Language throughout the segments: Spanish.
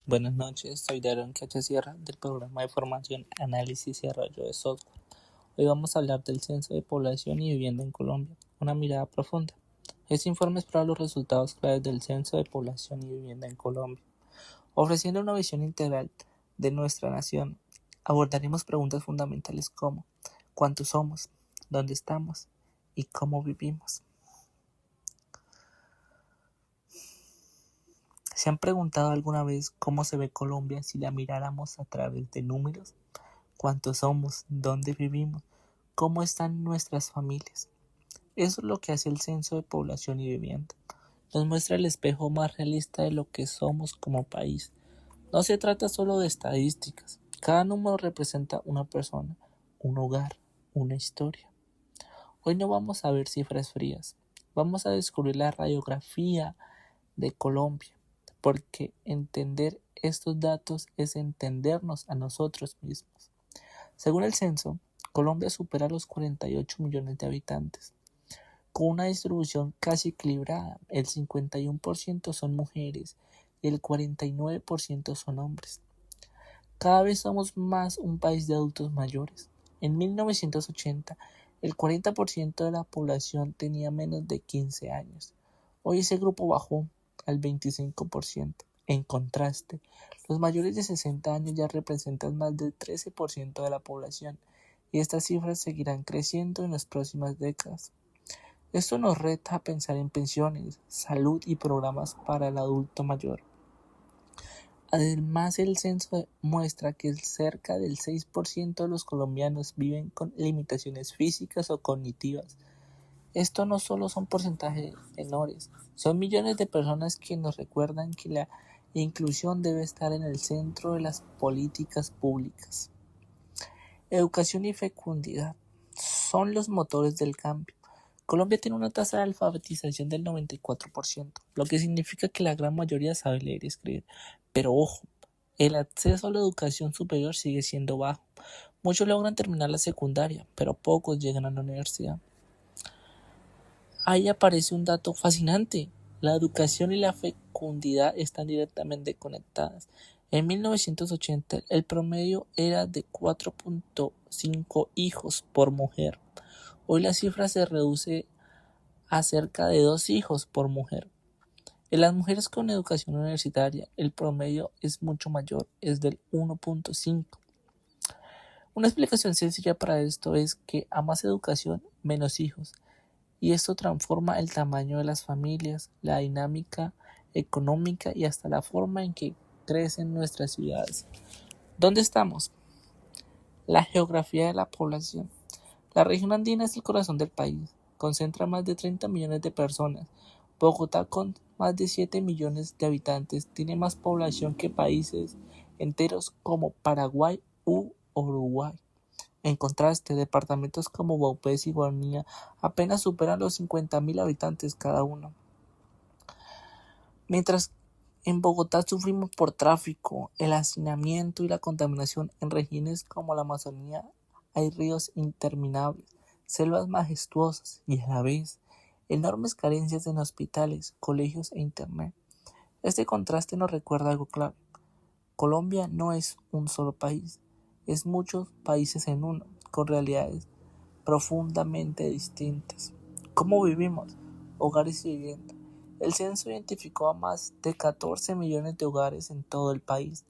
Buenas noches, soy Daron Cacha Sierra del programa de formación, análisis y desarrollo de software. Hoy vamos a hablar del censo de población y vivienda en Colombia, una mirada profunda. Este informe explora los resultados claves del censo de población y vivienda en Colombia, ofreciendo una visión integral de nuestra nación. Abordaremos preguntas fundamentales como ¿cuántos somos?, ¿dónde estamos? ¿Y cómo vivimos? ¿Se han preguntado alguna vez cómo se ve Colombia si la miráramos a través de números? ¿Cuántos somos? ¿Dónde vivimos? ¿Cómo están nuestras familias? Eso es lo que hace el censo de población y vivienda. Nos muestra el espejo más realista de lo que somos como país. No se trata solo de estadísticas. Cada número representa una persona, un hogar, una historia. Hoy no vamos a ver cifras frías. Vamos a descubrir la radiografía de Colombia, porque entender estos datos es entendernos a nosotros mismos. Según el censo, Colombia supera los 48 millones de habitantes, con una distribución casi equilibrada. El 51% son mujeres y el 49% son hombres. Cada vez somos más un país de adultos mayores. En 1980, el 40% de la población tenía menos de 15 años. Hoy ese grupo bajó al 25%. En contraste, los mayores de 60 años ya representan más del 13% de la población, y estas cifras seguirán creciendo en las próximas décadas. Esto nos reta a pensar en pensiones, salud y programas para el adulto mayor. Además, el censo muestra que cerca del 6% de los colombianos viven con limitaciones físicas o cognitivas. Esto no solo son porcentajes menores, son millones de personas que nos recuerdan que la inclusión debe estar en el centro de las políticas públicas. Educación y fecundidad son los motores del cambio. Colombia tiene una tasa de alfabetización del 94%, lo que significa que la gran mayoría sabe leer y escribir. Pero ojo, el acceso a la educación superior sigue siendo bajo. Muchos logran terminar la secundaria, pero pocos llegan a la universidad. Ahí aparece un dato fascinante. La educación y la fecundidad están directamente conectadas. En 1980 el promedio era de 4.5 hijos por mujer. Hoy la cifra se reduce a cerca de 2 hijos por mujer. En las mujeres con educación universitaria el promedio es mucho mayor, es del 1.5. Una explicación sencilla para esto es que a más educación, menos hijos. Y esto transforma el tamaño de las familias, la dinámica económica y hasta la forma en que crecen nuestras ciudades. ¿Dónde estamos? La geografía de la población. La región andina es el corazón del país. Concentra más de 30 millones de personas. Bogotá, con más de 7 millones de habitantes, tiene más población que países enteros como Paraguay u Uruguay. En contraste, departamentos como Vaupés y Guarnia apenas superan los 50.000 habitantes cada uno. Mientras en Bogotá sufrimos por tráfico, el hacinamiento y la contaminación, en regiones como la Amazonía hay ríos interminables, selvas majestuosas y a la vez enormes carencias en hospitales, colegios e internet. Este contraste nos recuerda algo clave. Colombia no es un solo país, es muchos países en uno, con realidades profundamente distintas. ¿Cómo vivimos? Hogares y vivienda. El censo identificó a más de 14 millones de hogares en todo el país.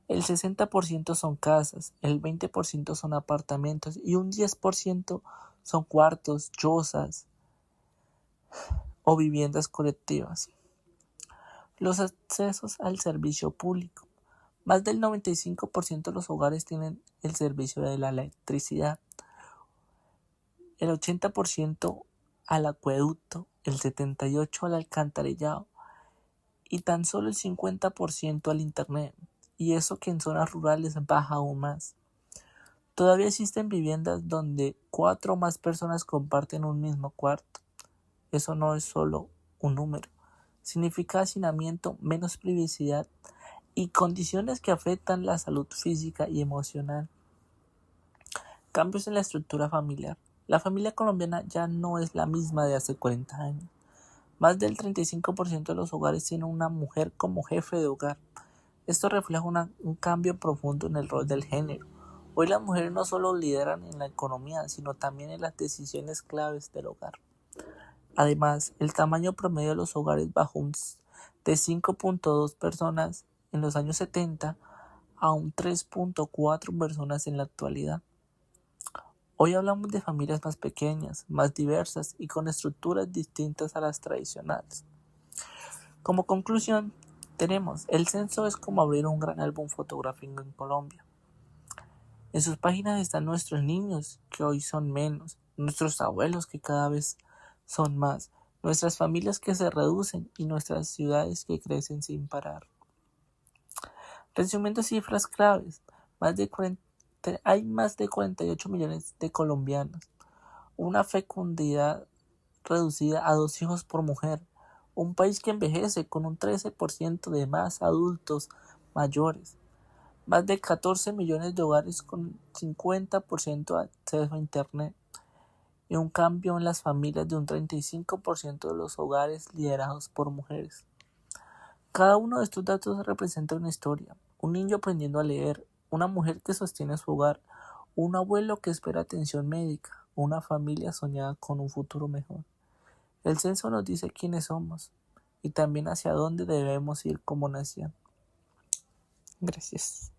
El 60% son casas, el 20% son apartamentos y un 10% son cuartos, chozas o viviendas colectivas. Los accesos al servicio público. Más del 95% de los hogares tienen el servicio de la electricidad, el 80% al acueducto, el 78% al alcantarillado y tan solo el 50% al internet, y eso que en zonas rurales baja aún más. Todavía existen viviendas donde 4 o más personas comparten un mismo cuarto. Eso no es solo un número, significa hacinamiento, menos privacidad y condiciones que afectan la salud física y emocional. Cambios en la estructura familiar. La familia colombiana ya no es la misma de hace 40 años. Más del 35% de los hogares tienen una mujer como jefe de hogar. Esto refleja un cambio profundo en el rol del género. Hoy las mujeres no solo lideran en la economía, sino también en las decisiones claves del hogar. Además, el tamaño promedio de los hogares bajó de 5.2 personas en los años 70 a un 3.4 personas en la actualidad. Hoy hablamos de familias más pequeñas, más diversas y con estructuras distintas a las tradicionales. Como conclusión, tenemos, el censo es como abrir un gran álbum fotográfico en Colombia. En sus páginas están nuestros niños, que hoy son menos, nuestros abuelos, que cada vez son más, nuestras familias que se reducen y nuestras ciudades que crecen sin parar. Resumiendo cifras claves, hay más de 48 millones de colombianos, una fecundidad reducida a 2 hijos por mujer, un país que envejece con un 13% de más adultos mayores, más de 14 millones de hogares con 50% de acceso a Internet y un cambio en las familias de un 35% de los hogares liderados por mujeres. Cada uno de estos datos representa una historia: un niño aprendiendo a leer, una mujer que sostiene su hogar, un abuelo que espera atención médica, una familia soñada con un futuro mejor. El censo nos dice quiénes somos y también hacia dónde debemos ir como nación. Gracias.